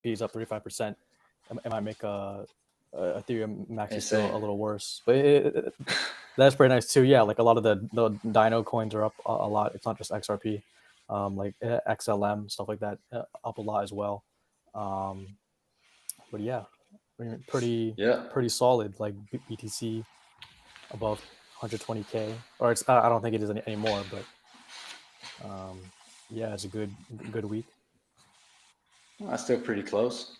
XRP is up 35%. It might make Ethereum maxi still a little worse, but that's pretty nice too. Yeah, like a lot of the Dino coins are up a lot. It's not just XRP, like XLM stuff like that up a lot as well. But yeah, pretty solid. Like BTC above 120K, or it's I don't think it is anymore, but yeah, it's a good week. That's still pretty close.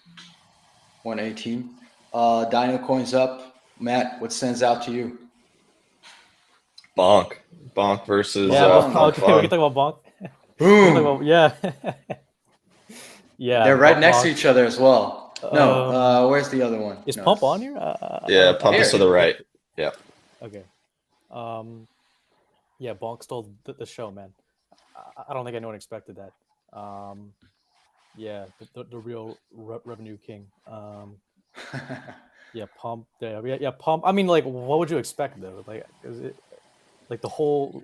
118. Dino coins up. Matt, what stands out to you? Bonk versus Bonk. Okay, we can talk about Bonk. Boom. Yeah. Yeah. They're right next to each other as well. No, where's the other one? Is Pump on here? Yeah, Pump is to the right. Yeah. Okay. Yeah, Bonk stole the show, man. I don't think anyone expected that. Yeah, the real revenue king. Yeah, Pump. Yeah, Pump. I mean, like, what would you expect though? Like, is it like the whole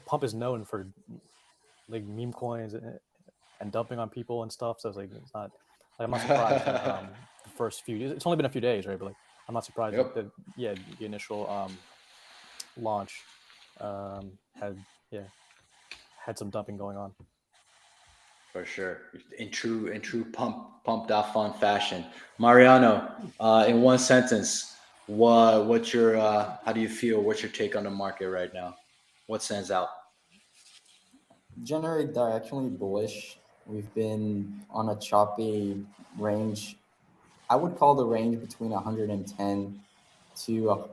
Pump is known for like meme coins and dumping on people and stuff. So it's like it's not. Like, I'm not surprised that the first few. It's only been a few days, right? But like, I'm not surprised that the initial launch had some dumping going on. For sure, in true pump.fun fashion. Mariano, in one sentence, what's your how do you feel? What's your take on the market right now? What stands out? Generally directionally bullish. We've been on a choppy range. I would call the range between 110 to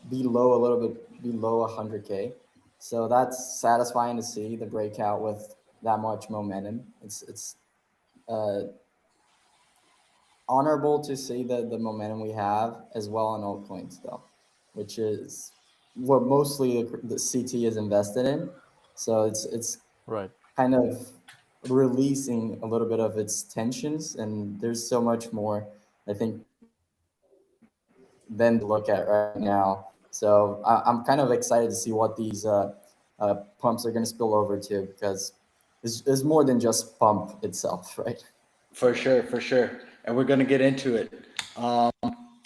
below a little bit below 100K. So that's satisfying to see the breakout with that much momentum. It's honorable to see the momentum we have as well on altcoins though, which is what mostly the CT is invested in. So it's right, kind of releasing a little bit of its tensions, and there's so much more I think than to look at right now. So I'm kind of excited to see what these pumps are going to spill over to, because it's more than just pump itself, right? For sure. And we're going to get into it. All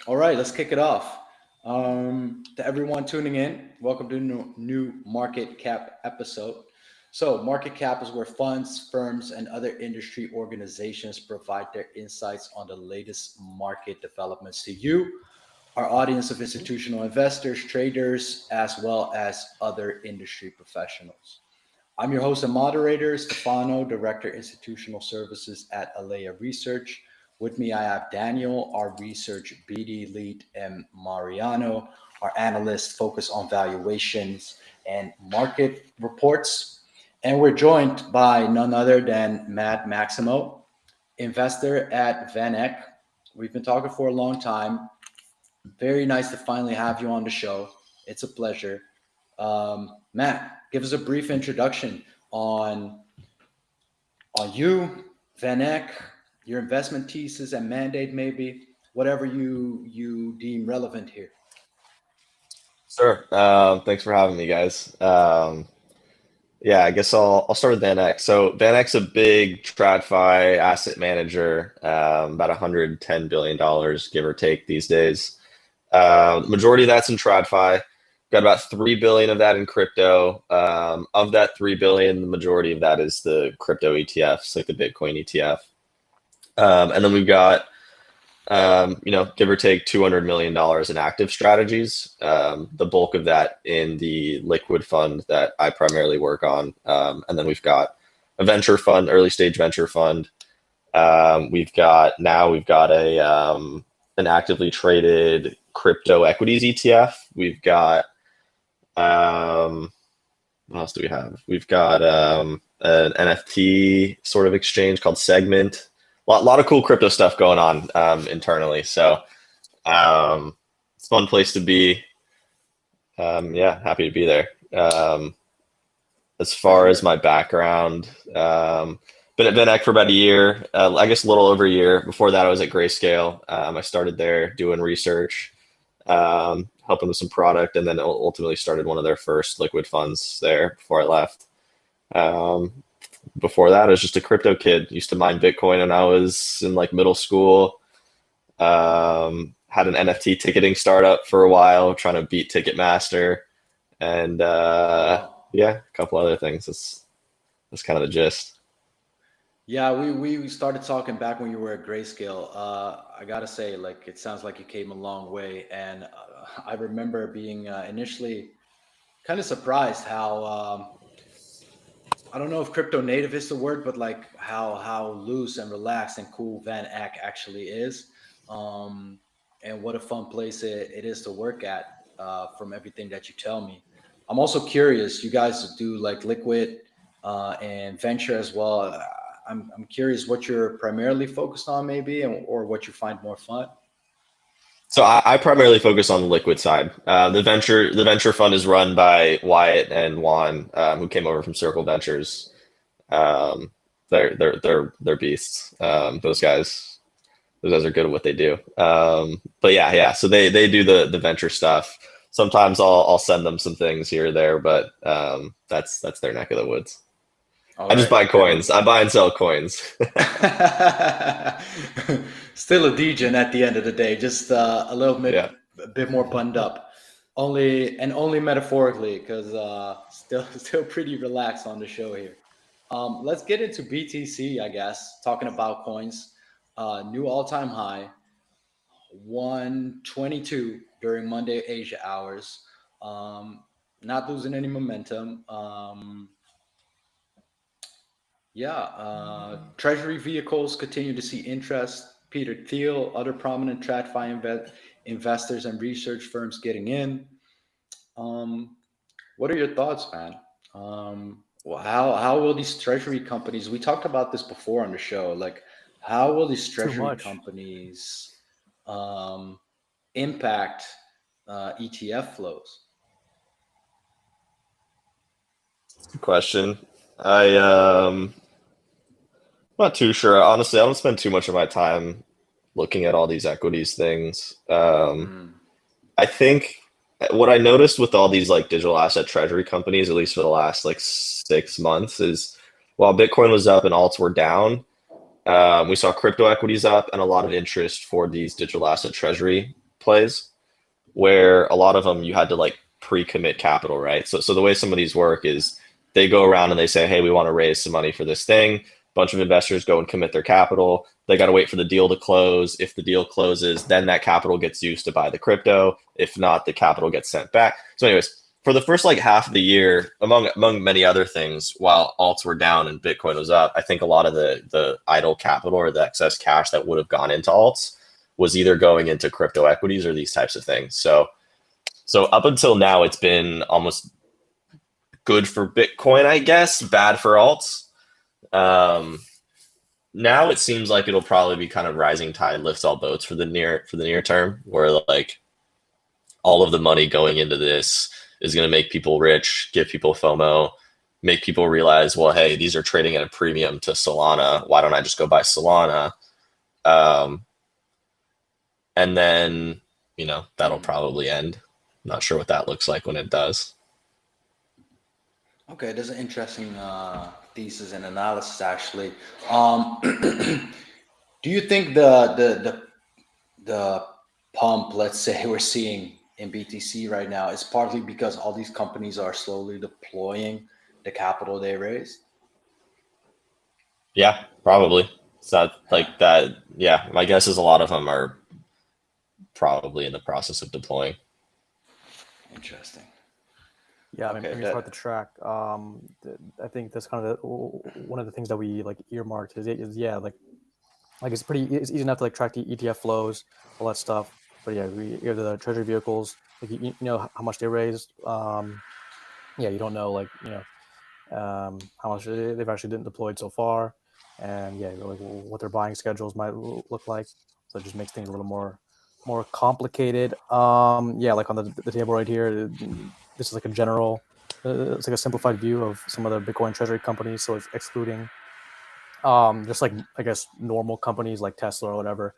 right, let's kick it off. To everyone tuning in, welcome to new Market Cap episode. So Market Cap is where funds, firms, and other industry organizations provide their insights on the latest market developments to you, our audience of institutional investors, traders, as well as other industry professionals. I'm your host and moderator, Stefano, Director Institutional Services at Alea Research. With me, I have Daniel, our research BD lead, and Mariano, our analyst focused on valuations and market reports. And we're joined by none other than Matt Maximo, investor at VanEck. We've been talking for a long time. Very nice to finally have you on the show. It's a pleasure. Matt, give us a brief introduction on you, VanEck, your investment thesis and mandate, maybe whatever you deem relevant here. Sure. Thanks for having me, guys. Yeah, I guess I'll start with VanEck. So VanEck's a big TradFi asset manager, about $110 billion, give or take these days. The majority of that's in TradFi. Got about 3 billion of that in crypto. Of that 3 billion, the majority of that is the crypto ETFs, like the Bitcoin ETF. And then we've got, give or take $200 million in active strategies. The bulk of that in the liquid fund that I primarily work on. And then we've got a venture fund, early stage venture fund. We've got an actively traded crypto equities ETF. We've got, what else do we have? We've got an NFT sort of exchange called Segment. A lot of cool crypto stuff going on internally. So it's a fun place to be. Yeah, happy to be there. As far as my background, been at VanEck for about a year, I guess a little over a year. Before that, I was at Grayscale. I started there doing research, helping with some product, and then ultimately started one of their first liquid funds there before I left. before that. I was just a crypto kid. Used to mine Bitcoin when I was in like middle school. Had an NFT ticketing startup for a while, trying to beat Ticketmaster, and yeah, a couple other things. That's kind of the gist. Yeah, we started talking back when you were at Grayscale. I gotta say, like, it sounds like you came a long way, and I remember being initially kind of surprised how I don't know if crypto native is the word, but like how loose and relaxed and cool VanEck actually is, um, and what a fun place it is to work at. From everything that you tell me, I'm also curious. You guys do like liquid and venture as well. I'm curious what you're primarily focused on, maybe, or what you find more fun. So I primarily focus on the liquid side. The venture fund is run by Wyatt and Juan, who came over from Circle Ventures. Um, they're beasts. Those guys are good at what they do. But yeah. So they do the venture stuff. Sometimes I'll send them some things here or there, but that's their neck of the woods. All I just right. buy coins. I buy and sell coins. Still a degen at the end of the day, just a little bit, Yeah. a bit more buttoned up. Only metaphorically, because still pretty relaxed on the show here. Let's get into BTC, I guess. Talking about coins, new all-time high, 122 during Monday Asia hours. Not losing any momentum. Treasury vehicles continue to see interest. Peter Thiel, other prominent TradFi investors and research firms getting in. Um, what are your thoughts, man? How will these treasury companies? We talked about this before on the show. Like, how will these Too treasury much. companies um, impact ETF flows? Good question. I'm not too sure. Honestly, I don't spend too much of my time looking at all these equities things. Mm, I think what I noticed with all these like digital asset treasury companies, at least for the last like 6 months, is while Bitcoin was up and alts were down, we saw crypto equities up and a lot of interest for these digital asset treasury plays, where a lot of them you had to like pre-commit capital, right? So the way some of these work is they go around and they say, hey, we want to raise some money for this thing. A bunch of investors go and commit their capital. They got to wait for the deal to close. If the deal closes, then that capital gets used to buy the crypto. If not, the capital gets sent back. So anyways, for the first like half of the year, among many other things, while alts were down and Bitcoin was up, I think a lot of the idle capital or the excess cash that would have gone into alts was either going into crypto equities or these types of things. So up until now, it's been almost good for Bitcoin, I guess, bad for alts. Now it seems like it'll probably be kind of rising tide lifts all boats for the near term, where like all of the money going into this is going to make people rich, give people FOMO, make people realize, well, hey, these are trading at a premium to Solana. Why don't I just go buy Solana? And then that'll probably end. Not sure what that looks like when it does. Okay, that's an interesting thesis and analysis, actually. Do you think the pump, let's say, we're seeing in BTC right now is partly because all these companies are slowly deploying the capital they raised? Yeah, probably. It's not like that. Yeah, my guess is a lot of them are probably in the process of deploying. Interesting. Yeah, I mean, Okay, it's hard to track. I think that's kind of one of the things that we like earmarked is yeah, like it's easy enough to like track the ETF flows, all that stuff. But yeah, you have the treasury vehicles, like you know how much they raised. Yeah, you don't know like how much they've actually been deployed so far, and yeah, like what their buying schedules might look like. So it just makes things a little more complicated. Yeah, like on the table right here, this is like a general, it's like a simplified view of some of the Bitcoin treasury companies. So it's excluding just like I guess normal companies like Tesla or whatever,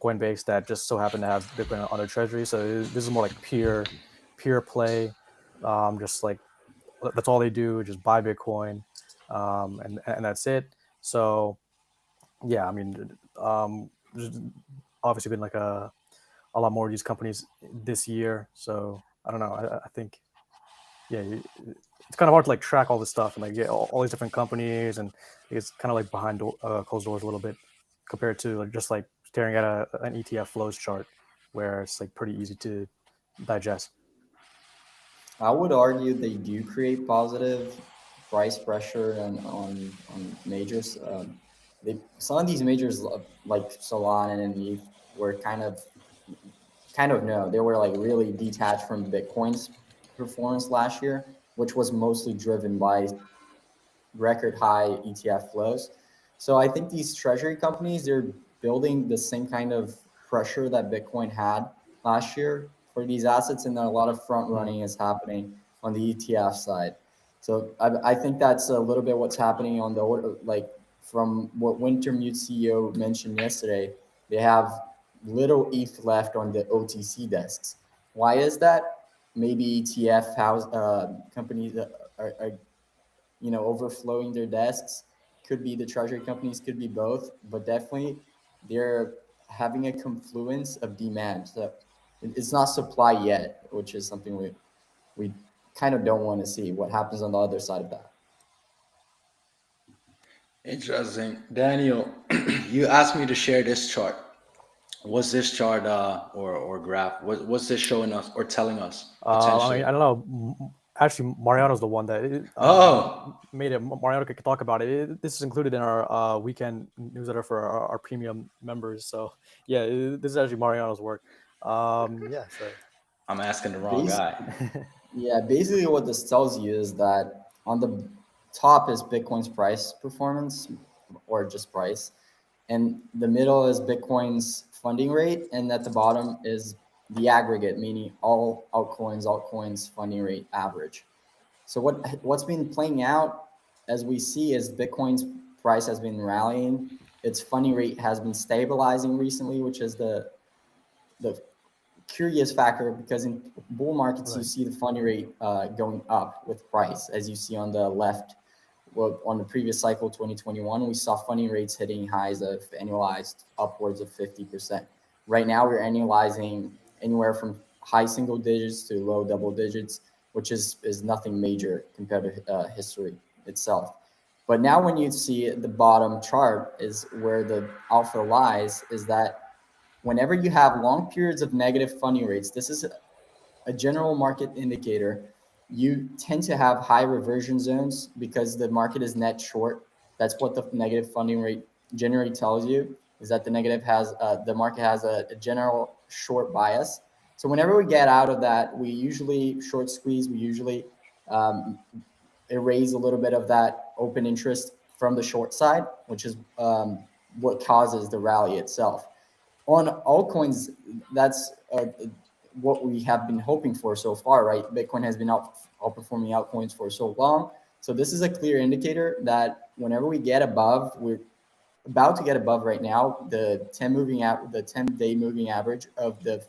Coinbase that just so happen to have Bitcoin on their treasury. So this is more like pure play, just like that's all they do, just buy Bitcoin. and that's it. So yeah, I mean, there's obviously been like a lot more of these companies this year. So I don't know. I think yeah, it's kind of hard to like track all this stuff and like get all these different companies, and it's kind of like behind closed doors a little bit compared to like just like staring at an ETF flows chart where it's like pretty easy to digest. I would argue they do create positive price pressure on majors. Some of these majors like Solana and ETH were kind of no, they were like really detached from Bitcoin's performance last year, which was mostly driven by record high ETF flows. So I think these treasury companies, they're building the same kind of pressure that Bitcoin had last year for these assets, and a lot of front running is happening on the ETF side. So I think that's a little bit what's happening on the order, like from what Wintermute CEO mentioned yesterday. They have little ETH left on the OTC desks. Why is that? Maybe ETF house companies are overflowing their desks. Could be the treasury companies, could be both, but definitely they're having a confluence of demand. So it's not supply yet, which is something we kind of don't want to see. What happens on the other side of that? Interesting. Daniel, you asked me to share this chart. What's this chart or graph? What's this showing us or telling us potentially? I don't know. Actually, Mariano's the one that made it. Mariano could talk about it. This is included in our weekend newsletter for our premium members. So yeah, this is actually Mariano's work. Yeah. So I'm asking the wrong guy. Yeah, basically what this tells you is that on the top is Bitcoin's price performance, or just price, and the middle is Bitcoin's funding rate, and at the bottom is the aggregate, meaning all altcoins funding rate average. So what's been playing out as we see is Bitcoin's price has been rallying, its funding rate has been stabilizing recently, which is the curious factor, because in bull markets you see the funding rate going up with price, as you see on the left. Well, on the previous cycle, 2021, we saw funding rates hitting highs of annualized upwards of 50%. Right now, we're annualizing anywhere from high single digits to low double digits, which is nothing major compared to history itself. But now when you see the bottom chart is where the alpha lies, is that whenever you have long periods of negative funding rates, this is a general market indicator. You tend to have high reversion zones because the market is net short. That's what the negative funding rate generally tells you, is that the market has a general short bias. So whenever we get out of that, we usually short squeeze, we usually erase a little bit of that open interest from the short side, which is what causes the rally itself. On altcoins, that's what we have been hoping for so far, right? Bitcoin has been outperforming altcoins for so long. So this is a clear indicator that whenever we get above, we're about to get above right now, the 10-day moving average of the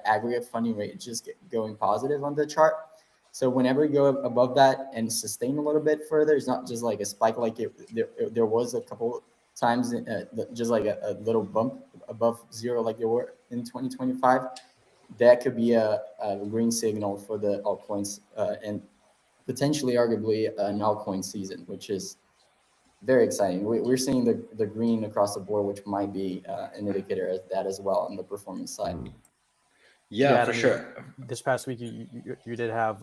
aggregate funding rate is just going positive on the chart. So whenever we go above that and sustain a little bit further, it's not just like a spike like there was a couple times, just like a little bump above zero like there were in 2025. That could be a green signal for the altcoins and potentially, arguably, an altcoin season, which is very exciting. We're seeing the green across the board, which might be an indicator of that as well on the performance side. Yeah, for sure. This past week, you did have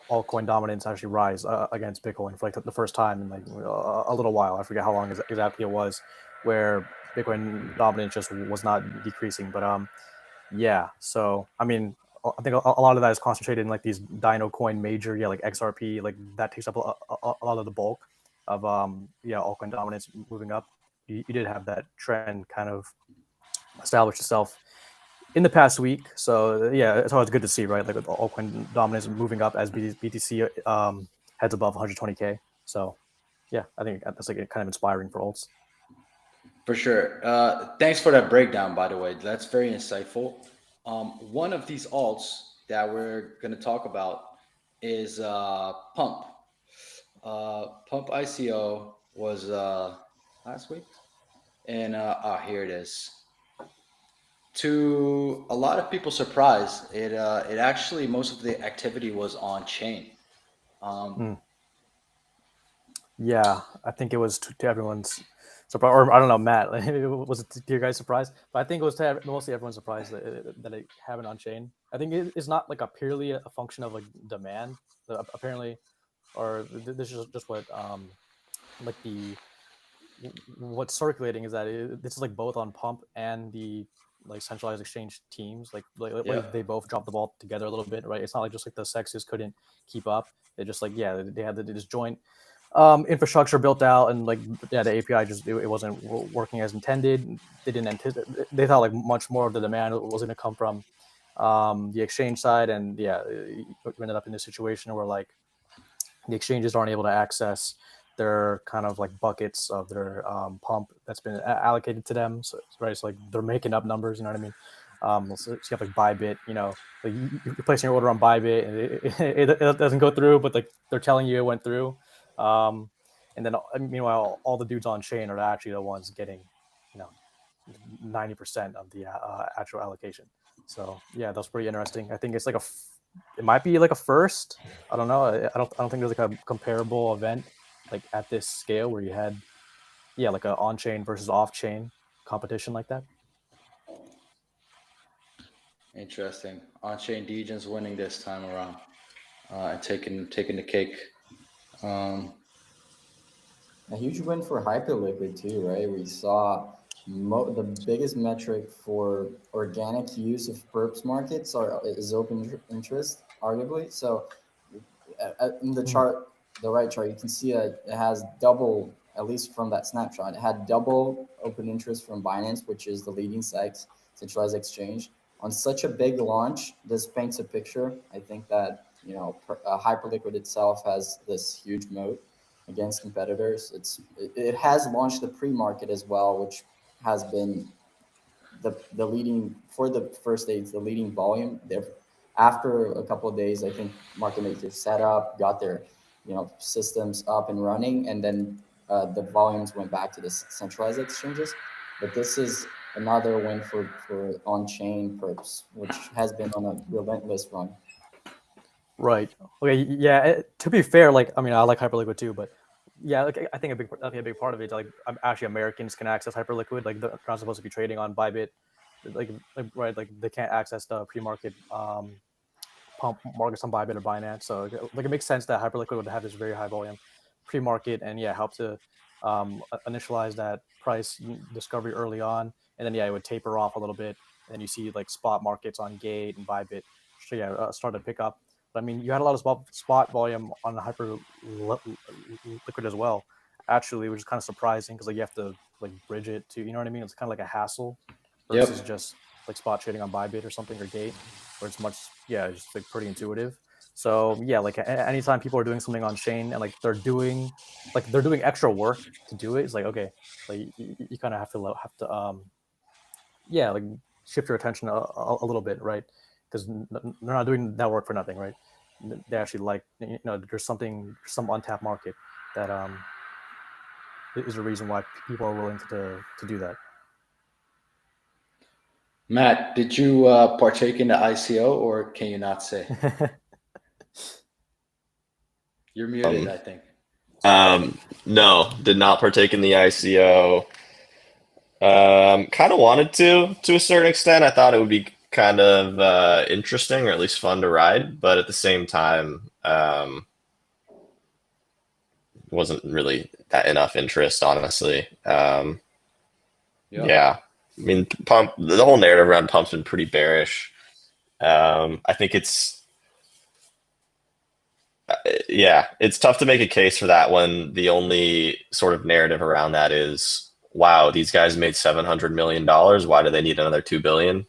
altcoin dominance actually rise against Bitcoin for like the first time in like a little while. I forget how long exactly it was, where Bitcoin dominance just was not decreasing. But yeah, so I mean, I think a lot of that is concentrated in like these Dino coin major, like XRP, like that takes up a lot of the bulk of altcoin dominance moving up. You did have that trend kind of establish itself in the past week. So yeah, it's always good to see, right? Like altcoin dominance moving up as BTC heads above 120K. So yeah, I think that's like kind of inspiring for alts. For sure. Thanks for that breakdown, by the way. That's very insightful. One of these alts that we're going to talk about is Pump. Pump ICO was last week, and here it is. To a lot of people's surprise, it actually most of the activity was on chain. Yeah, I think it was to everyone's surprise, or I don't know, Matt. Was it to your guys' surprise? But I think it was to mostly everyone's surprise that it happened on chain. I think it's not like a purely a function of like demand, apparently, or this is just what like what's circulating is that this is like both on Pump and the like centralized exchange teams. Like they both dropped the ball together a little bit, right? It's not like just like the sexes couldn't keep up. They just like they had this joint infrastructure built out, and like the API just it wasn't working as intended. They didn't anticipate. They thought like much more of the demand was going to come from the exchange side, and we ended up in this situation where like the exchanges aren't able to access their kind of like buckets of their pump that's been allocated to them. So right, it's like they're making up numbers. You know what I mean? So you have like Bybit. You know, like you're placing your order on Bybit, and it doesn't go through, but like they're telling you it went through. And then meanwhile, all the dudes on chain are actually the ones getting, 90% of the actual allocation. So yeah, that's pretty interesting. I think it's like it might be like a first. I don't know. I don't think there's like a comparable event like at this scale where you had, like a on-chain versus off-chain competition like that. Interesting. On-chain Degens winning this time around, and taking the cake. A huge win for Hyperliquid too, right? We saw the biggest metric for organic use of perps markets is open interest, arguably. So in the chart, the right chart, you can see that it has double, at least from that snapshot, it had double open interest from Binance, which is the leading CEX, centralized exchange. On such a big launch, this paints a picture. I think that, Hyperliquid itself has this huge moat against competitors. It has launched the pre-market as well, which has been the leading for the first day, the leading volume. After a couple of days, I think market makers set up, got their systems up and running, and then the volumes went back to the centralized exchanges. But this is another win for on-chain perps, which has been on a relentless run. Right. Okay. Yeah. To be fair, like I like Hyperliquid too, but yeah, like I think a big part of it, like actually Americans can access Hyperliquid. Like they're not supposed to be trading on Bybit, right? Like they can't access the pre-market pump markets on Bybit or Binance. So like it makes sense that Hyperliquid would have this very high volume pre-market and help to initialize that price discovery early on, and then it would taper off a little bit, and then you see like spot markets on Gate and Bybit, start to pick up. But I mean, you had a lot of spot volume on the Hyperliquid as well, actually, which is kind of surprising because like you have to like bridge it to, you know what I mean? It's kind of like a hassle versus just like spot trading on Bybit or something, or Gate, where it's much just like pretty intuitive. So like anytime people are doing something on chain and like they're doing extra work to do it, it's like okay, like you kind of have to like shift your attention a little bit, right? Because they're not doing that work for nothing, right? They actually like there's some untapped market that is a reason why people are willing to do that. Matt, did you partake in the ICO, or can you not say? You're muted, I think. No, did not partake in the ICO. Kind of wanted to a certain extent. I thought it would be kind of interesting, or at least fun to ride, but at the same time, wasn't really that enough interest, honestly. Yeah. I mean, Pump, the whole narrative around Pump's been pretty bearish. I think it's tough to make a case for that when the only sort of narrative around that is, wow, these guys made $700 million. Why do they need another $2 billion?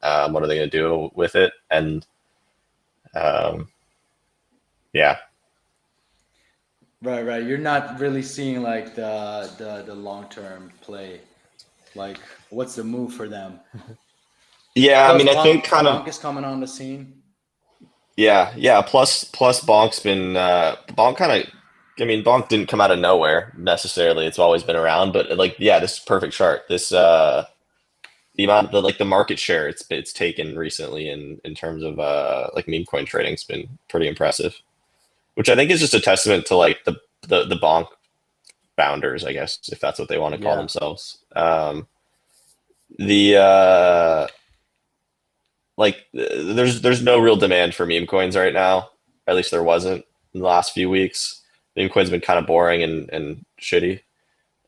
What are they going to do with it? And Right. You're not really seeing like the long-term play. Like, what's the move for them? Yeah, Plus, I mean, I think kind of Bonk is coming on the scene. Yeah. Plus Bonk's been Bonk kind of I mean, Bonk didn't come out of nowhere necessarily. It's always been around, but like, yeah, this is a perfect chart. This the amount the market share it's taken recently in terms of like meme coin trading has been pretty impressive, which I think is just a testament to like the Bonk founders, I guess, if that's what they want to call themselves. There's no real demand for meme coins right now. At least there wasn't in the last few weeks. Meme coins been kind of boring and shitty.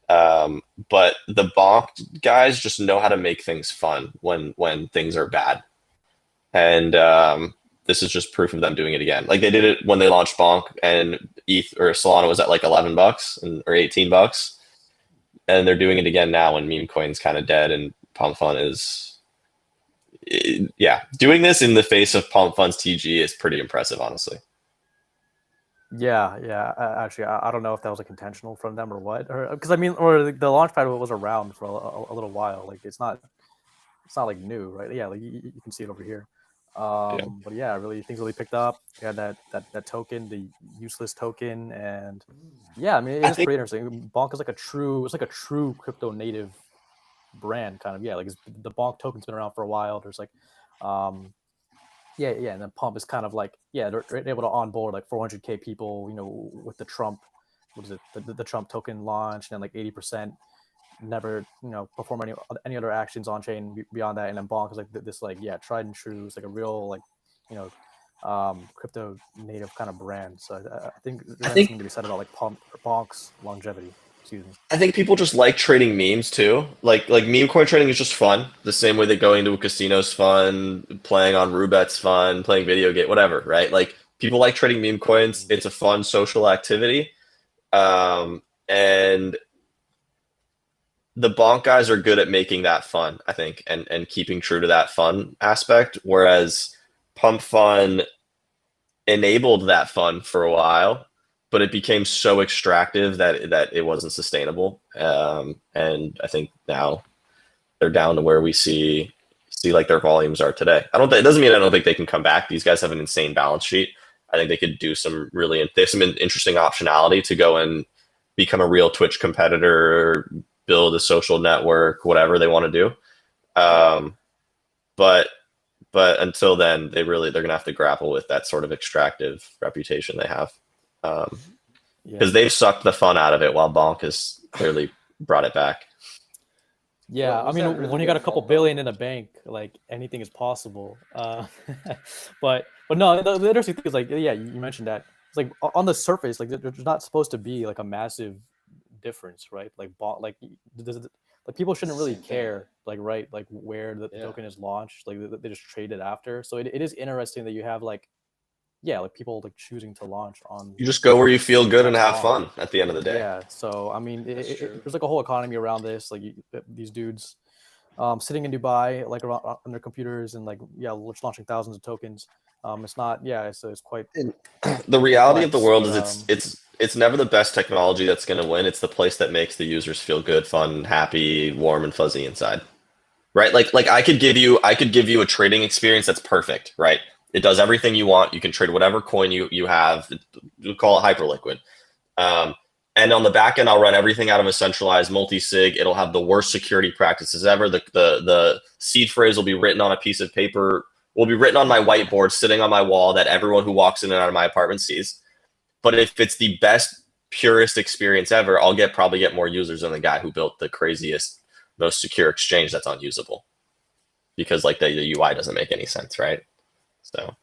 But the Bonk guys just know how to make things fun when things are bad. And this is just proof of them doing it again. Like they did it when they launched Bonk and ETH or Solana was at like $11 or $18. And they're doing it again now when meme coin's kind of dead and Pump Fun is doing this in the face of Pump Fun's TG is pretty impressive, honestly. Yeah. Actually, I don't know if that was like intentional from them or what, or because I mean, or the launchpad was around for a little while. Like it's not like new, right? Yeah, like you can see it over here. But yeah, really things really picked up. We had that token, the useless token, and yeah, I mean it's pretty interesting. Bonk is like a true crypto native brand, kind of. Yeah, like the Bonk token's been around for a while. There's like and then Pump is kind of like they're able to onboard like 400K people, with the Trump, what is it, the Trump token launch, and then like 80% never perform any other actions on chain beyond that, and then Bonk is like this tried and true. It's like a real crypto native kind of brand. So I think there's something to be said about like Bonk's longevity. Excuse me. I think people just like trading memes too. Like meme coin trading is just fun. The same way that going to a casino is fun, playing on Roulette's fun, playing video game, whatever, right? Like people like trading meme coins. It's a fun social activity. And the Bonk guys are good at making that fun, I think, and keeping true to that fun aspect. Whereas Pump Fun enabled that fun for a while, but it became so extractive that it wasn't sustainable. And I think now they're down to where we see like their volumes are today. It doesn't mean I don't think they can come back. These guys have an insane balance sheet. I think they could do they have some interesting optionality to go and become a real Twitch competitor, build a social network, whatever they want to do. But until then, they're gonna have to grapple with that sort of extractive reputation they have, because they've sucked the fun out of it while Bonk has clearly brought it back. Yeah, I mean, really when you got a couple billion in a bank, like anything is possible. But no, the interesting thing is like, you mentioned that it's like on the surface, like there's not supposed to be like a massive difference, right? Like people shouldn't really care, like, right, like where the token is launched. Like they just trade it after. So it is interesting that you have like people like choosing to launch on. You just go where you feel good and have fun at the end of the day. Yeah. So I mean, there's like a whole economy around this. Like these dudes sitting in Dubai, like around on their computers, and like launching thousands of tokens. It's not. It's quite. The reality of the world is it's never the best technology that's going to win. It's the place that makes the users feel good, fun, happy, warm, and fuzzy inside, right? Like I could give you a trading experience that's perfect, right? It does everything you want. You can trade whatever coin you have. We'll call it hyperliquid. And on the back end, I'll run everything out of a centralized multi-sig. It'll have the worst security practices ever. The seed phrase will be written on a piece of paper, will be written on my whiteboard, sitting on my wall that everyone who walks in and out of my apartment sees. But if it's the best, purest experience ever, I'll probably get more users than the guy who built the craziest, most secure exchange that's unusable, because like the UI doesn't make any sense, right? So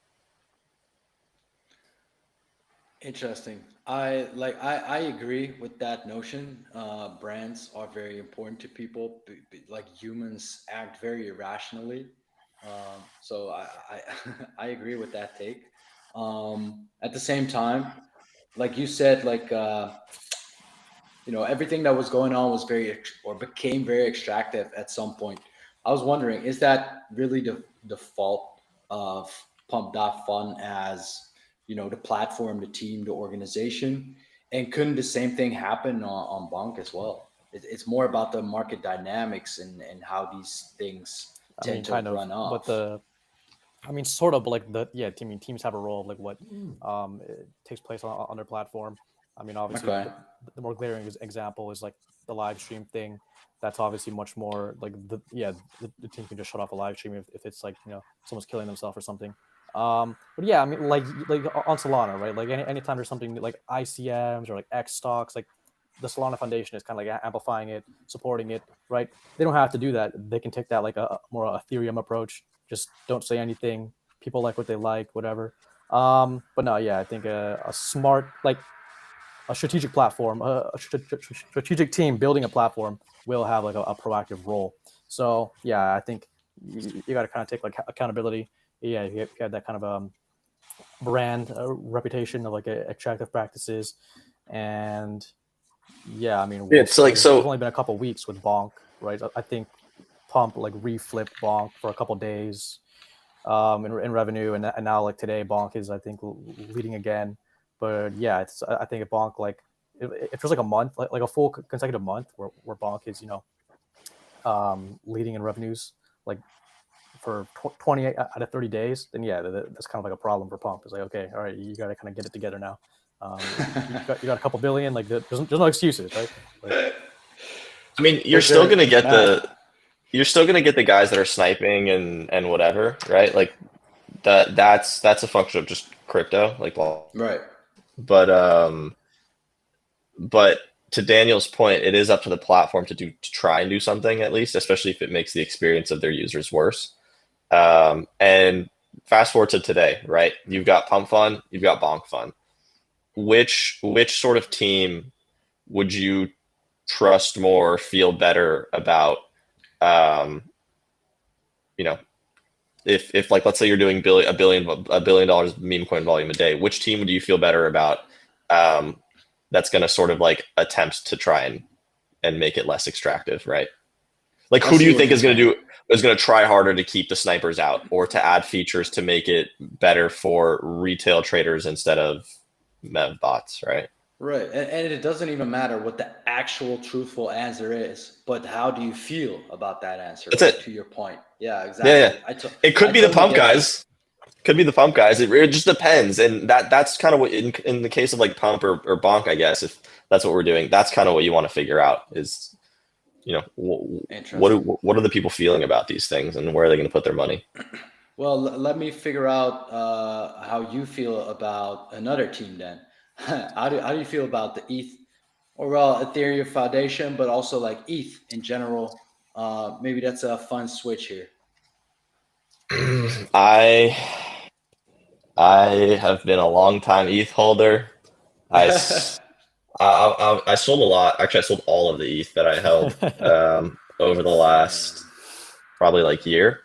interesting. I agree with that notion. Brands are very important to people. Like humans act very irrationally. So I agree with that take. At the same time, like you said, like everything that was going on was became very extractive at some point. I was wondering, is that really the fault of Pump.Fun as the platform, the team, the organization? And couldn't the same thing happen on Bonk as well? It's more about the market dynamics and how these things tend to run off. But sort of, but like teams have a role of like what it takes place on their platform. I mean, obviously, Okay. the more glaring example is like the live stream thing. That's obviously much more like the team can just shut off a live stream if it's like, you know, someone's killing themselves or something. But yeah, I mean, like on Solana, right? Like anytime there's something like ICMs or like X stocks, like the Solana Foundation is kind of like amplifying it, supporting it, right? They don't have to do that. They can take that like a more Ethereum approach. Just don't say anything. People like what they like, whatever. But no, yeah, I think a smart, like a strategic platform, a strategic team building a platform will have like a proactive role. So yeah, I think you got to kind of take like accountability. Yeah, you had that kind of brand reputation of like extractive practices, and yeah, I mean, It's like, it's so only been a couple weeks with Bonk, right? I think Pump like reflipped Bonk for a couple days in revenue, and now like today Bonk is, I think, leading again. But yeah, I think Bonk, like if there's like a month, like a full consecutive month where Bonk is, you know, leading in revenues like for 28 out of 30 days, then yeah, that's kind of like a problem for Pump. It's like, okay, all right, you got to kind of get it together now. You got a couple billion, like there's no excuses, right? Like, I mean, For sure. you're still gonna get the guys that are sniping and whatever, right? Like that's a function of just crypto, like, well, Right. but but to Daniel's point, it is up to the platform to try and do something, at least, especially if it makes the experience of their users worse. And fast forward to today, right? You've got Pump Fun, you've got Bonk Fun. Which sort of team would you trust more, feel better about? You know, if like, let's say you're doing $1 billion meme coin volume a day, which team do you feel better about? That's going to sort of like attempt to try and make it less extractive, right? Like, who do you think is going to try harder to keep the snipers out, or to add features to make it better for retail traders instead of mev bots, right? Right. And it doesn't even matter what the actual truthful answer is, but how do you feel about that answer? That's right? it. To your point. Yeah, Yeah, exactly. it could be the totally pump get you. guys. Could be the pump guys. It just depends, and that's kind of what in the case of like pump or bonk, I guess, if that's what we're doing, that's kind of what you want to figure out is, you know, what are the people feeling about these things, and where are they going to put their money? Well, let me figure out how you feel about another team then. How do you feel about the ETH, or well, Ethereum Foundation, but also like ETH in general? Maybe that's a fun switch here. I have been a long time ETH holder. I sold a lot. Actually, I sold all of the ETH that I held over the last probably like year.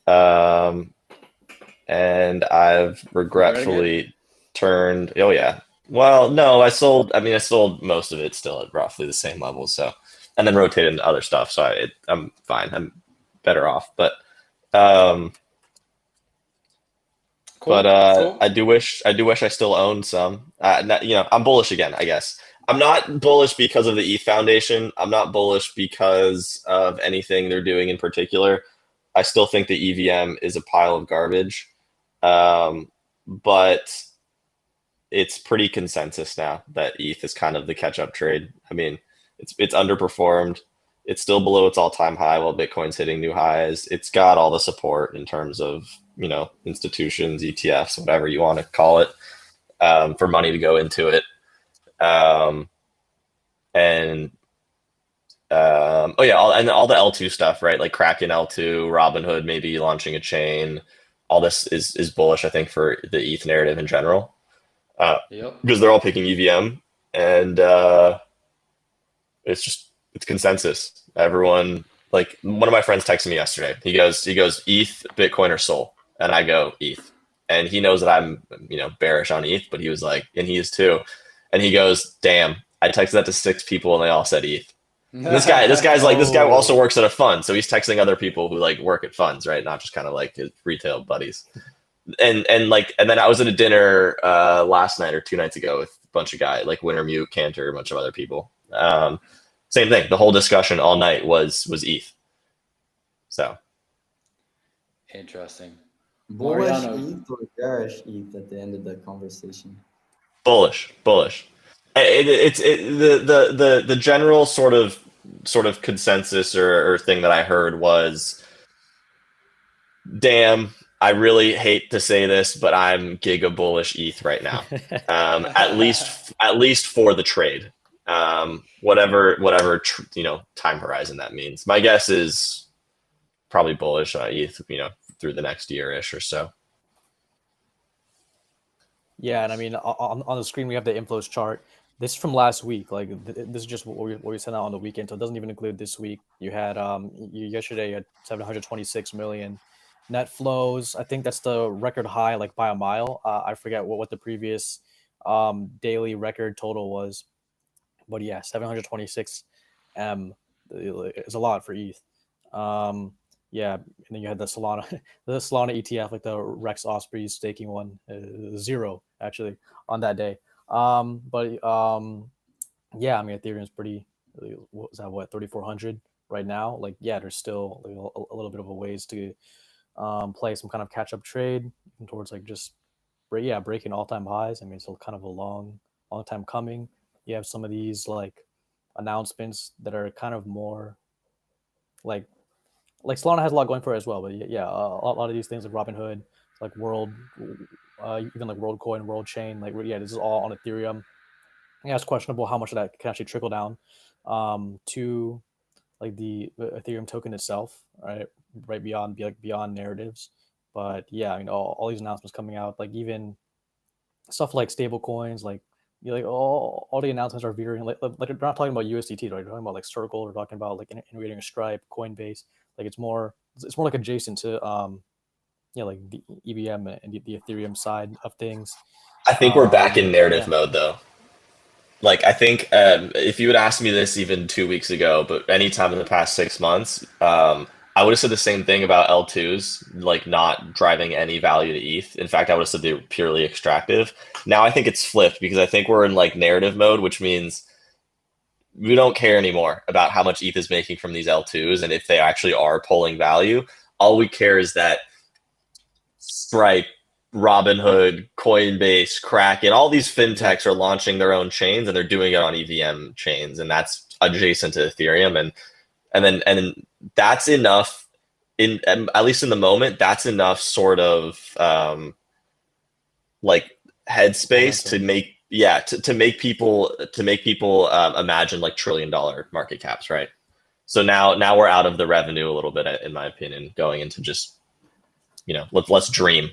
And I've regretfully turned. Oh yeah. Well, no, I sold most of it still at roughly the same level. So, and then rotated into other stuff. So I'm fine. I'm better off. But Cool. Cool. I do wish I still owned some. You know, I'm bullish again, I guess. I'm not bullish because of the ETH Foundation. I'm not bullish because of anything they're doing in particular. I still think the EVM is a pile of garbage. But it's pretty consensus now that ETH is kind of the catch-up trade. I mean, it's underperformed. It's still below its all-time high while Bitcoin's hitting new highs. It's got all the support in terms of, you know, institutions, ETFs, whatever you want to call it, for money to go into it. Oh yeah, all the L2 stuff, right? Like Kraken L2, Robinhood maybe launching a chain. All this is bullish, I think, for the ETH narrative in general, because they're all picking EVM, and it's consensus. Everyone, like, one of my friends texted me yesterday. He goes ETH, Bitcoin, or Sol, and I go ETH, and he knows that I'm, you know, bearish on ETH, but he was like, and he is too, and he goes, damn, I texted that to 6 people and they all said ETH. And this guy also works at a fund, so he's texting other people who like work at funds, right? Not just kind of like his retail buddies. And then I was at a dinner last night or 2 nights ago with a bunch of guys like Wintermute, Cantor, a bunch of other people. Same thing. The whole discussion all night was ETH. So interesting. Bullish ETH or bearish ETH at the end of the conversation? Bullish. The general sort of consensus or thing that I heard was, damn, I really hate to say this, but I'm giga bullish ETH right now. At least for the trade. Whatever time horizon that means. My guess is probably bullish on ETH, through the next year-ish or so. Yeah, and I mean, on the screen we have the inflows chart. This is from last week. Like this is just what we sent out on the weekend, so it doesn't even include this week. You had yesterday you had 726 million net flows. I think that's the record high, like by a mile. I forget what the previous daily record total was, but yeah, 726 is a lot for ETH. Yeah, and then you had the Solana, the Solana ETF, like the Rex Osprey staking one, 0 actually on that day. Yeah, I mean Ethereum's pretty. What was that? What 3,400 right now? Like, yeah, there's still a little bit of a ways to play some kind of catch up trade towards like just breaking all time highs. I mean, it's kind of a long time coming. You have some of these like announcements that are kind of more like Solana has a lot going for it as well, but yeah, a lot of these things like Robinhood, like World, even like WorldCoin, WorldChain, like yeah, this is all on Ethereum. Yeah, it's questionable how much of that can actually trickle down to like the Ethereum token itself, right beyond narratives. But yeah, I mean all these announcements coming out, like even stuff like stable coins, like like all the announcements are veering like they're not talking about USDT, right? They're talking about like Circle, they're talking about like integrating a Stripe, Coinbase. Like it's more like adjacent to like the EVM and the Ethereum side of things. I think we're back in narrative Yeah. mode though. Like I think if you would ask me this even 2 weeks ago, but anytime in the past 6 months, I would have said the same thing about L2s, like not driving any value to ETH. In fact, I would have said they were purely extractive. Now I think it's flipped because I think we're in like narrative mode, which means we don't care anymore about how much ETH is making from these L2s and if they actually are pulling value. All we care is that Stripe, Robinhood, Coinbase, Kraken, all these fintechs are launching their own chains and they're doing it on EVM chains, and that's adjacent to Ethereum, and then that's enough. In at least in the moment, that's enough sort of like headspace to make to make people imagine like $1 trillion market caps, right? So now we're out of the revenue a little bit, in my opinion, going into just let's dream.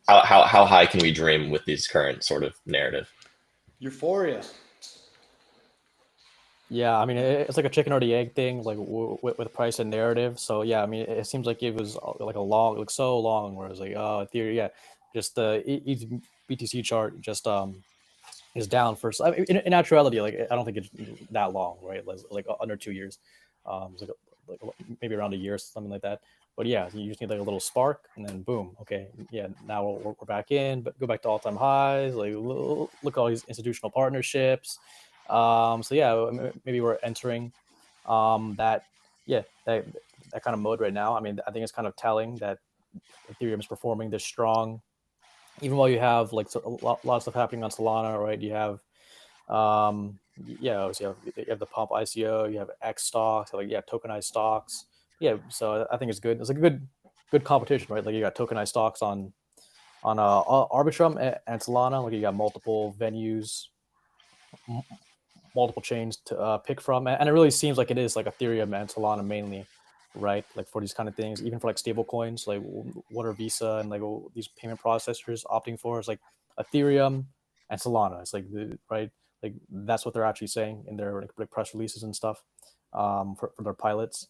How high can we dream with these current sort of narrative? Euphoria. Yeah, I mean it's like a chicken or the egg thing, like with price and narrative. So yeah, I mean it seems like it was like so long, where it's like Ethereum, yeah, just the BTC chart just is down for. I mean, in actuality, like I don't think it's that long, right? Like under 2 years, it's like maybe around a year, something like that. But yeah, you just need like a little spark, and then boom, okay, yeah, now we're back in, but go back to all-time highs. Like look at all these institutional partnerships. So yeah, maybe we're entering that kind of mode right now. I mean, I think it's kind of telling that Ethereum is performing this strong, even while you have like a lot of stuff happening on Solana, right? You have obviously you have the pump ICO, you have X stocks, like tokenized stocks. Yeah, so I think it's good. It's like a good competition, right? Like you got tokenized stocks on Arbitrum and Solana. Like you got multiple venues, multiple chains to pick from, and it really seems like it is like Ethereum and Solana mainly, right? Like for these kind of things, even for like stable coins, like what are Visa and like these payment processors opting for? Is like Ethereum and Solana. It's like right, like that's what they're actually saying in their like press releases and stuff for their pilots.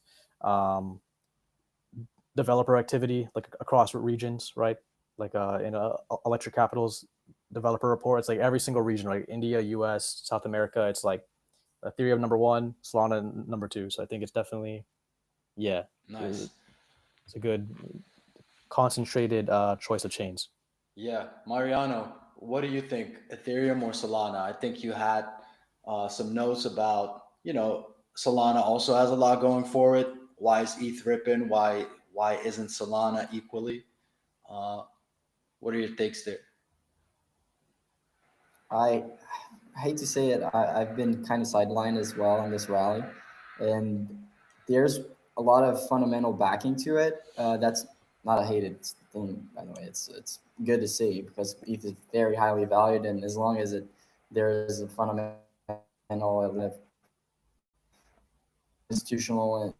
Developer activity like across regions, right? Like in Electric Capital's developer report, it's like every single region, right? India, US, South America, it's like Ethereum number 1, Solana number 2. So I think it's definitely nice. It's a good concentrated choice of chains. Yeah, Mariano, what do you think, Ethereum or Solana? I think you had some notes about Solana also has a lot going for it. Why is ETH ripping? Why isn't Solana equally? What are your takes there? hate to say it, I've been kind of sidelined as well on this rally, and there's a lot of fundamental backing to it. That's not a hated thing, by the way. It's good to see because ETH is very highly valued, and as long as there is a fundamental institutional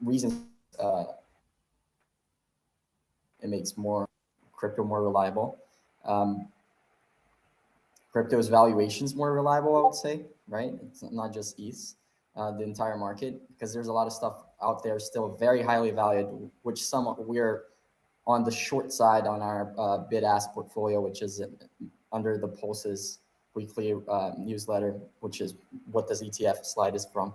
reasons, it makes crypto more reliable. Crypto's valuation's more reliable, I would say, right? It's not just ETH, the entire market, because there's a lot of stuff out there still very highly valued, which we're on the short side on our bid-ask portfolio, which is under the Pulse's weekly newsletter, which is what this ETF slide is from.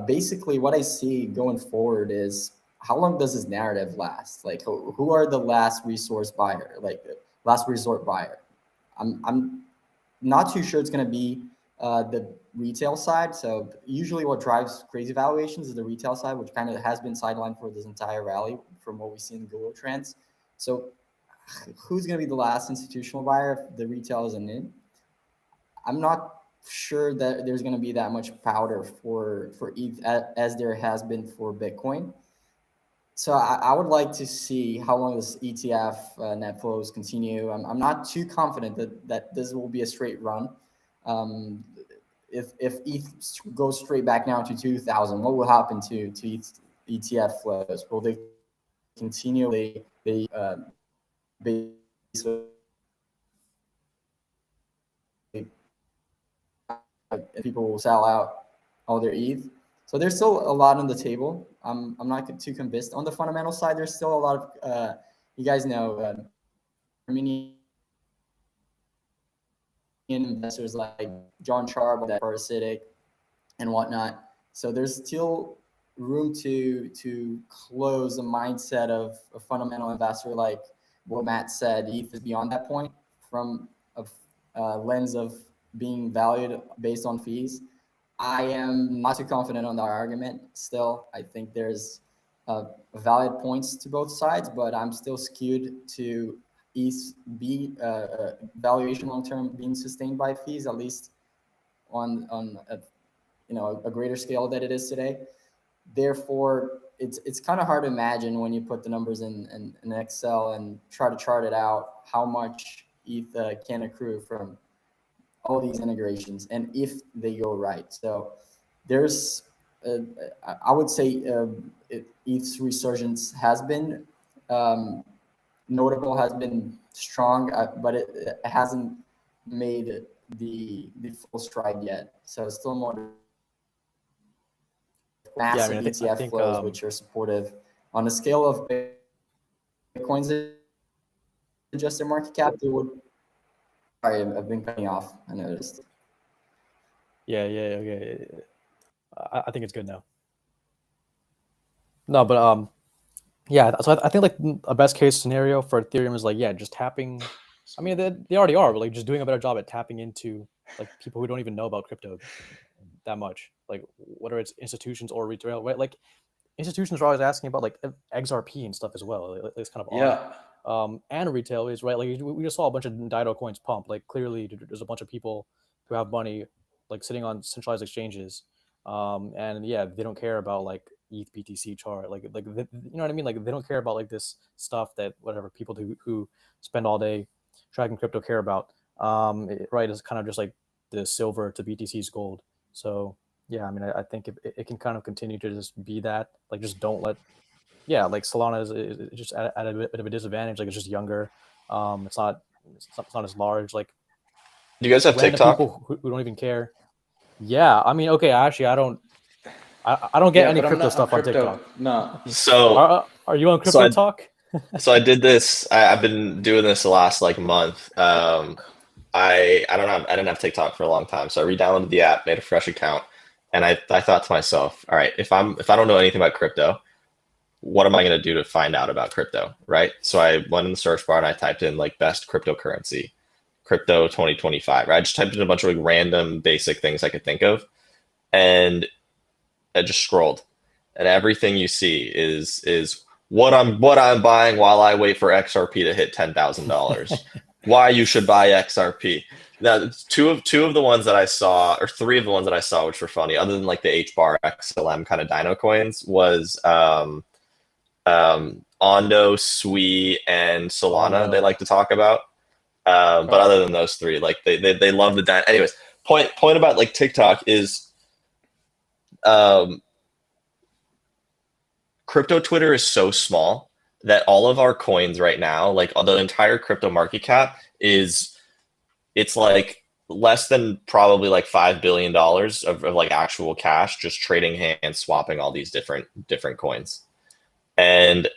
Basically, what I see going forward is how long does this narrative last? Like, who are the last resource buyer, like last resort buyer? I'm not too sure it's going to be the retail side. So usually what drives crazy valuations is the retail side, which kind of has been sidelined for this entire rally from what we see in the Google Trends. So who's going to be the last institutional buyer if the retail isn't in? I'm not sure that there's going to be that much powder for ETH as there has been for Bitcoin. So I would like to see how long this ETF net flows continue. I'm not too confident that this will be a straight run. If ETH goes straight back now to 2,000, what will happen to ETF flows? Will they continually be people will sell out all their ETH? So there's still a lot on the table. I'm not too convinced. On the fundamental side, there's still a lot of, you guys know, Armenian investors like John Charb, that parasitic and whatnot. So there's still room to close a mindset of a fundamental investor, like what Matt said. ETH is beyond that point from a lens of being valued based on fees. I am not too confident on that argument still. I think there's valid points to both sides, but I'm still skewed to ETH valuation long-term being sustained by fees, at least on a greater scale that it is today. Therefore, it's kind of hard to imagine when you put the numbers in Excel and try to chart it out how much ETH can accrue from all these integrations and if they go right. So there's, I would say ETH's resurgence has been notable, has been strong, but it hasn't made the full stride yet. So it's still more massive ETF flows, which are supportive on a scale of Bitcoin's adjusted market cap. It would. Sorry, I've been cutting off. I noticed. Yeah, okay. I think it's good now. No, but yeah. So I think like a best case scenario for Ethereum is like, yeah, just tapping. I mean, they already are, but like just doing a better job at tapping into like people who don't even know about crypto that much. Like whether it's institutions or retail, right? Like institutions are always asking about like XRP and stuff as well. It's kind of odd. And retail is right. Like we just saw a bunch of Dido coins pump. Like clearly, there's a bunch of people who have money like sitting on centralized exchanges, and yeah, they don't care about like ETH BTC chart. Like you know what I mean? Like they don't care about like this stuff that whatever people who spend all day tracking crypto care about. Right? It's kind of just like the silver to BTC's gold. So yeah, I mean, I think it can kind of continue to just be that. Like just don't let. Yeah, like Solana is just at a bit of a disadvantage. Like it's just younger. It's not as large. Like, do you guys have TikTok? People who don't even care. Yeah, I mean, okay. Actually, I don't get any crypto stuff on TikTok. No. So are you on Crypto Talk? So I did this. I've been doing this the last like month. I didn't have TikTok for a long time, so I re-downloaded the app, made a fresh account, and I thought to myself, all right, if I don't know anything about crypto, what am I going to do to find out about crypto, right? So I went in the search bar and I typed in like best cryptocurrency, crypto 2025, right? I just typed in a bunch of like random basic things I could think of, and I just scrolled, and everything you see is what I'm buying while I wait for XRP to hit $10,000. why you should buy XRP. Now, two of the ones that I saw, or three of the ones that I saw, which were funny, other than like the HBAR XLM kind of Dino coins, was Ondo, Sui, and Solana. Ondo. They like to talk about. But other than those three, like they love the Dino. Anyways, point about like TikTok is, crypto Twitter is so small that all of our coins right now, like the entire crypto market cap it's like less than probably like $5 billion of like actual cash, just trading hands, swapping all these different coins. And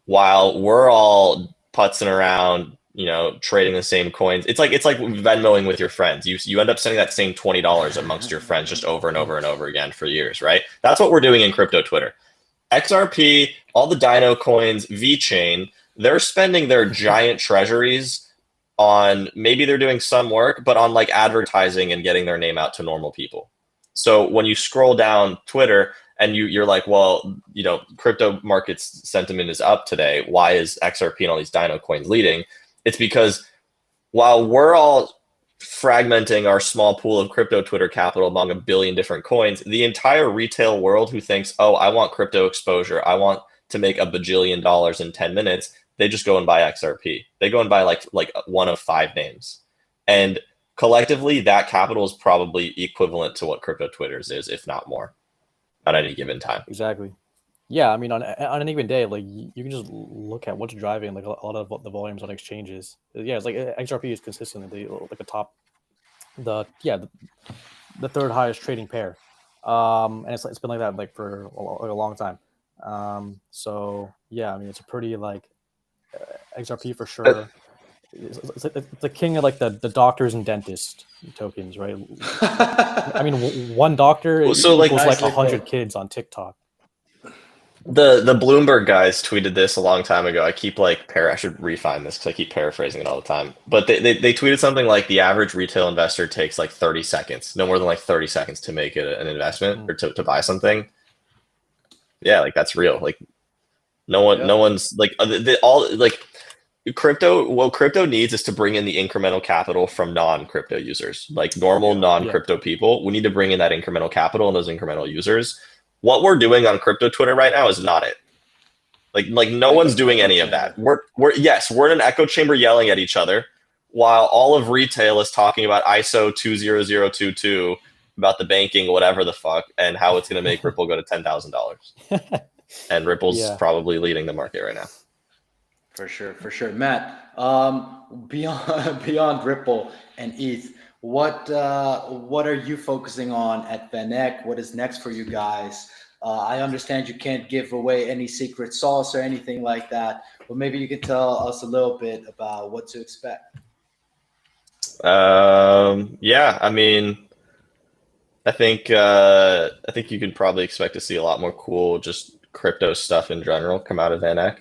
while we're all putzing around, trading the same coins, it's like Venmoing with your friends. You end up sending that same $20 amongst your friends just over and over and over again for years, right? That's what we're doing in crypto Twitter. XRP, all the Dino coins, VeChain, they're spending their giant treasuries on, maybe they're doing some work, but on like advertising and getting their name out to normal people. So when you scroll down Twitter and you're like, well, crypto markets sentiment is up today, why is XRP and all these Dino coins leading? It's because while we're all fragmenting our small pool of crypto Twitter capital among a billion different coins, the entire retail world who thinks, oh, I want crypto exposure, I want to make $1 bajillion in 10 minutes, they just go and buy XRP. They go and buy like one of 5 names. And collectively, that capital is probably equivalent to what crypto Twitter's is, if not more, at any given time. Exactly. Yeah, I mean, on any given day, like you can just look at what's driving like a lot of the volumes on exchanges. Yeah, it's like XRP is consistently like the third highest trading pair, and it's been like that like for a long time. So yeah, I mean, it's a pretty like XRP for sure. It's the king of like the doctors and dentists tokens, right? I mean, one doctor equals like 100 kids on TikTok. The Bloomberg guys tweeted this a long time ago. I keep I should refine this because I keep paraphrasing it all the time. But they tweeted something like the average retail investor takes like 30 seconds, no more than like 30 seconds to make it an investment or to buy something. Yeah, like that's real. Like no one's like crypto. What crypto needs is to bring in the incremental capital from non-crypto users, like normal non-crypto people. We need to bring in that incremental capital and those incremental users. What we're doing on crypto Twitter right now is not it. Like no one's doing any of that. We're in an echo chamber yelling at each other while all of retail is talking about ISO 20022 about the banking, whatever the fuck, and how it's going to make Ripple go to $10,000. And Ripple's probably leading the market right now. For sure. Matt, beyond Ripple and ETH, what are you focusing on at VanEck? What is next for you guys? I understand you can't give away any secret sauce or anything like that, but maybe you could tell us a little bit about what to expect. Yeah, I mean, I think you can probably expect to see a lot more cool just crypto stuff in general come out of VanEck.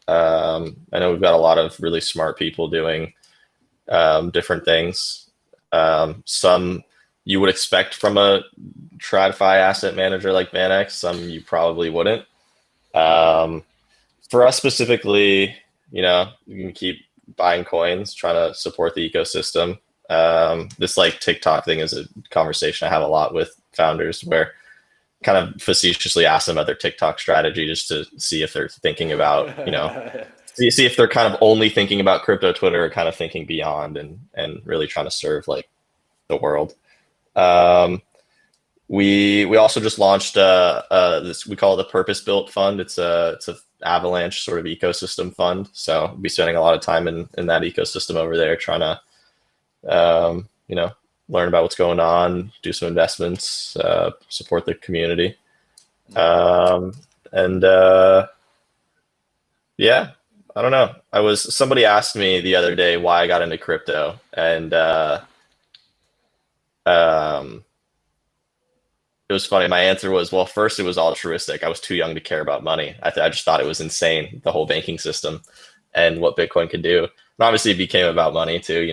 I know we've got a lot of really smart people doing different things. Some you would expect from a TradFi asset manager like VanEck, some you probably wouldn't. For us specifically, you can keep buying coins, trying to support the ecosystem. This like TikTok thing is a conversation I have a lot with founders where kind of facetiously ask them about their TikTok strategy just to see if they're thinking about, see if they're kind of only thinking about crypto Twitter or kind of thinking beyond and really trying to serve like the world. We also just launched this, we call it the Purpose Built Fund. It's a Avalanche sort of ecosystem fund. So we'll be spending a lot of time in that ecosystem over there, trying to learn about what's going on, do some investments, support the community. Yeah, I don't know. Somebody asked me the other day why I got into crypto, and it was funny. My answer was, well, first it was altruistic. I was too young to care about money. I just thought it was insane, the whole banking system and what Bitcoin could do. And obviously it became about money too,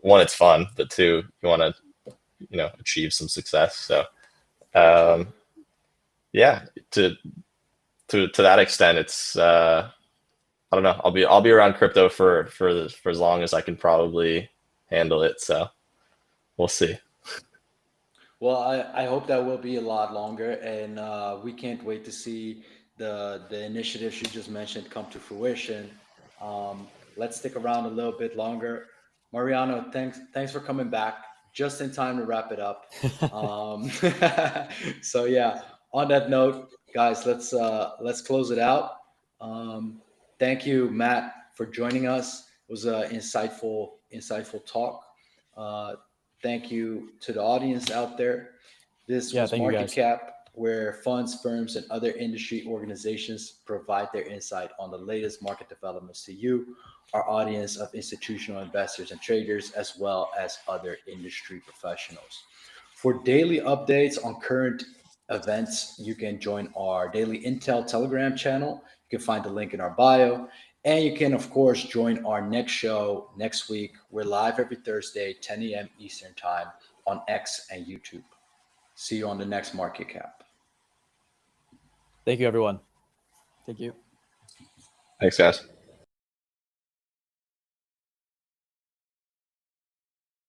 one, it's fun, but two, you want to, achieve some success. So, yeah, to that extent, it's I don't know. I'll be around crypto for as long as I can probably handle it. So we'll see. Well, I hope that will be a lot longer, and we can't wait to see the initiatives you just mentioned come to fruition. Let's stick around a little bit longer. Mariano, thanks for coming back just in time to wrap it up. Um, so yeah, on that note, guys, let's close it out. Um, Thank you, Matt, for joining us. It was an insightful talk. Uh, Thank you to the audience out there. This Yeah, was thank you Market guys. Cap, where funds, firms, and other industry organizations provide their insight on the latest market developments to you, our audience of institutional investors and traders, as well as other industry professionals. For daily updates on current events, you can join our daily Intel Telegram channel. You can find the link in our bio. And you can, of course, join our next show next week. We're live every Thursday, 10 a.m. Eastern Time on X and YouTube. See you on the next Market Cap. Thank you, everyone. Thank you. Thanks, guys.